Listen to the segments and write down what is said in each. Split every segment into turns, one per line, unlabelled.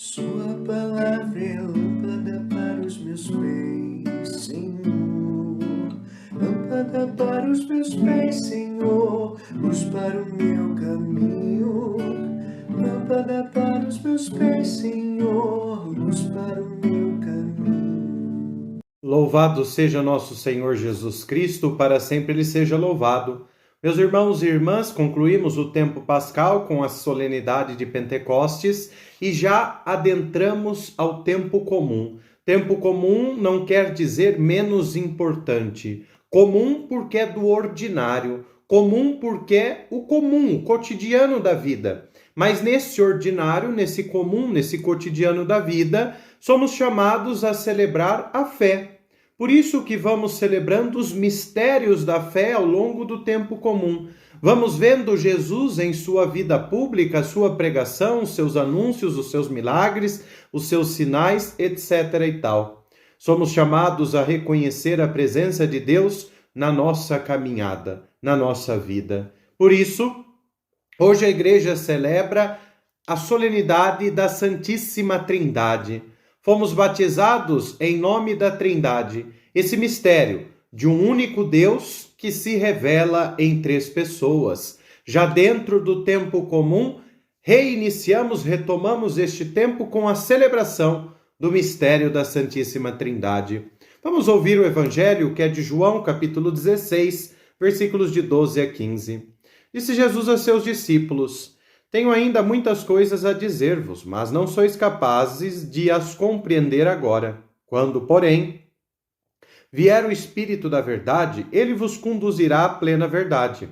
Sua palavra é lâmpada para os meus pés, Senhor. Lâmpada para os meus pés, Senhor. Luz para o meu caminho. Lâmpada para os meus pés, Senhor. Luz para o meu caminho.
Louvado seja nosso Senhor Jesus Cristo, para sempre Ele seja louvado. Meus irmãos e irmãs, concluímos o tempo pascal com a solenidade de Pentecostes e já adentramos ao tempo comum. Tempo comum não quer dizer menos importante. Comum porque é do ordinário. Comum porque é o comum, o cotidiano da vida. Mas nesse ordinário, nesse comum, nesse cotidiano da vida, somos chamados a celebrar a fé. Por isso que vamos celebrando os mistérios da fé ao longo do tempo comum. Vamos vendo Jesus em sua vida pública, a sua pregação, os seus anúncios, os seus milagres, os seus sinais, etc. e tal. Somos chamados a reconhecer a presença de Deus na nossa caminhada, na nossa vida. Por isso, hoje a igreja celebra a solenidade da Santíssima Trindade. Fomos batizados em nome da Trindade, esse mistério de um único Deus que se revela em três pessoas. Já dentro do tempo comum, retomamos este tempo com a celebração do mistério da Santíssima Trindade. Vamos ouvir o Evangelho, que é de João, capítulo 16, versículos de 12 a 15. Disse Jesus a seus discípulos: Tenho ainda muitas coisas a dizer-vos, mas não sois capazes de as compreender agora. Quando, porém, vier o Espírito da verdade, ele vos conduzirá à plena verdade.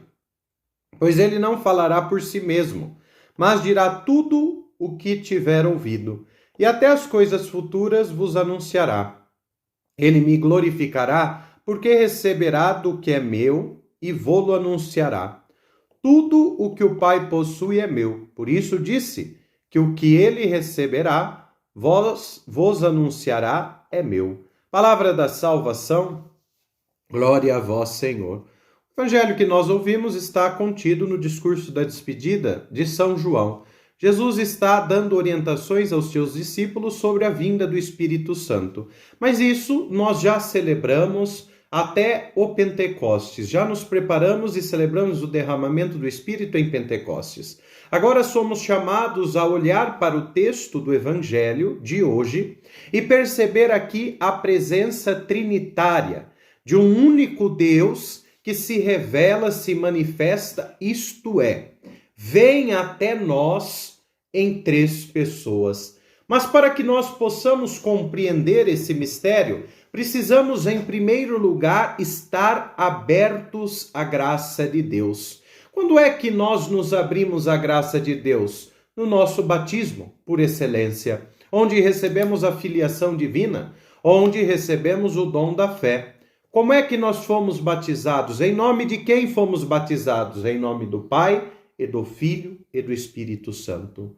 Pois ele não falará por si mesmo, mas dirá tudo o que tiver ouvido, e até as coisas futuras vos anunciará. Ele me glorificará, porque receberá do que é meu e vô-lo anunciará. Tudo o que o Pai possui é meu. Por isso disse que o que ele receberá, vos anunciará, é meu. Palavra da salvação, glória a vós, Senhor. O evangelho que nós ouvimos está contido no discurso da despedida de São João. Jesus está dando orientações aos seus discípulos sobre a vinda do Espírito Santo. Mas isso nós já celebramos até o Pentecostes. Já nos preparamos e celebramos o derramamento do Espírito em Pentecostes. Agora somos chamados a olhar para o texto do Evangelho de hoje e perceber aqui a presença trinitária de um único Deus que se revela, se manifesta, isto é, vem até nós em três pessoas. Mas para que nós possamos compreender esse mistério, precisamos, em primeiro lugar, estar abertos à graça de Deus. Quando é que nós nos abrimos à graça de Deus? No nosso batismo, por excelência, onde recebemos a filiação divina, onde recebemos o dom da fé. Como é que nós fomos batizados? Em nome de quem fomos batizados? Em nome do Pai, e do Filho, e do Espírito Santo.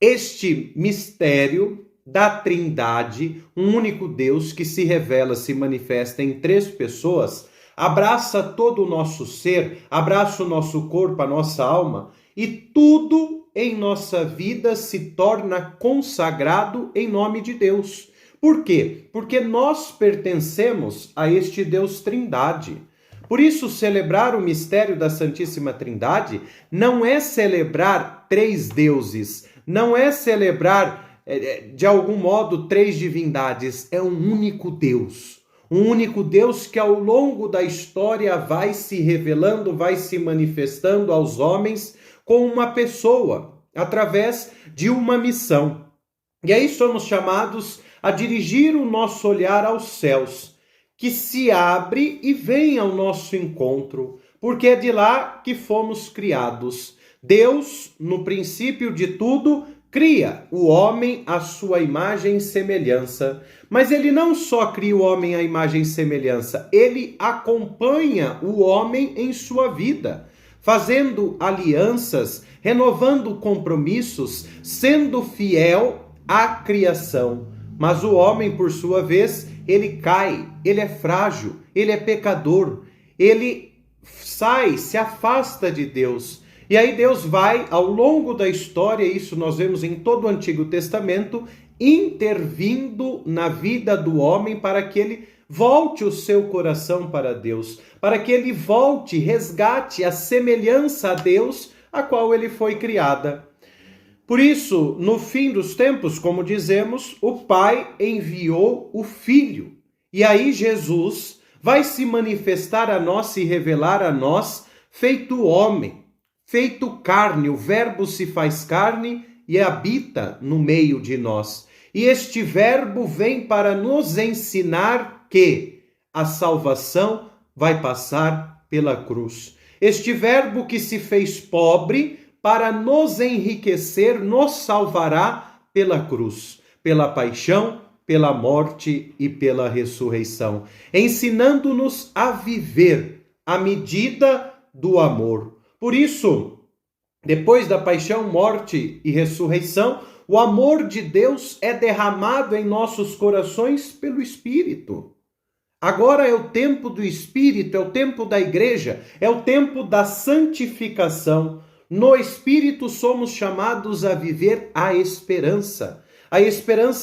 Este mistério da Trindade, um único Deus que se revela, se manifesta em três pessoas, abraça todo o nosso ser, abraça o nosso corpo, a nossa alma, e tudo em nossa vida se torna consagrado em nome de Deus. Por quê? Porque nós pertencemos a este Deus Trindade. Por isso, celebrar o mistério da Santíssima Trindade não é celebrar três deuses, não é celebrar, de algum modo, três divindades. É um único Deus. Um único Deus que ao longo da história vai se revelando, vai se manifestando aos homens com uma pessoa, através de uma missão. E aí somos chamados a dirigir o nosso olhar aos céus, que se abre e vem ao nosso encontro, porque é de lá que fomos criados. Deus, no princípio de tudo, cria o homem à sua imagem e semelhança. Mas ele não só cria o homem à imagem e semelhança, ele acompanha o homem em sua vida, fazendo alianças, renovando compromissos, sendo fiel à criação. Mas o homem, por sua vez, ele cai, ele é frágil, ele é pecador, ele se afasta de Deus. E aí Deus vai, ao longo da história, isso nós vemos em todo o Antigo Testamento, intervindo na vida do homem para que ele volte o seu coração para Deus, para que ele volte, resgate a semelhança a Deus, a qual ele foi criada. Por isso, no fim dos tempos, como dizemos, o Pai enviou o Filho. E aí Jesus vai se manifestar a nós, se revelar a nós, feito homem, feito carne. O Verbo se faz carne e habita no meio de nós. E este Verbo vem para nos ensinar que a salvação vai passar pela cruz. Este Verbo que se fez pobre para nos enriquecer, nos salvará pela cruz, pela paixão, pela morte e pela ressurreição, ensinando-nos a viver à medida do amor. Por isso, depois da paixão, morte e ressurreição, o amor de Deus é derramado em nossos corações pelo Espírito. Agora é o tempo do Espírito, é o tempo da igreja, é o tempo da santificação. No Espírito somos chamados a viver a esperança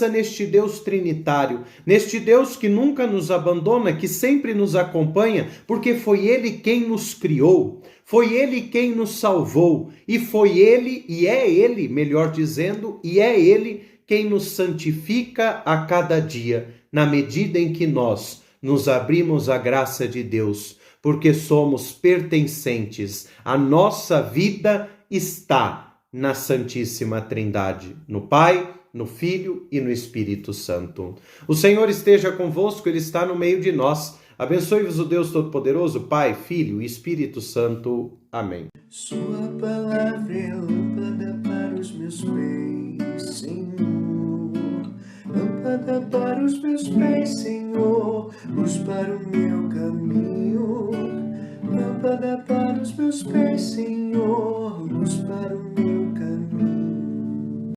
neste Deus trinitário, neste Deus que nunca nos abandona, que sempre nos acompanha, porque foi Ele quem nos criou, foi Ele quem nos salvou, e foi Ele, e é Ele, melhor dizendo, e é Ele quem nos santifica a cada dia, na medida em que nós nos abrimos à graça de Deus, porque somos pertencentes. A nossa vida está na Santíssima Trindade, no Pai, no Filho e no Espírito Santo. O Senhor esteja convosco, Ele está no meio de nós. Abençoe-vos o Deus Todo-Poderoso, Pai, Filho e Espírito Santo. Amém.
Sua palavra é lâmpada para os meus pés, Senhor. Lâmpada para os meus pés, Senhor. Luz para o meu caminho. Lâmpada para os meus pés, Senhor.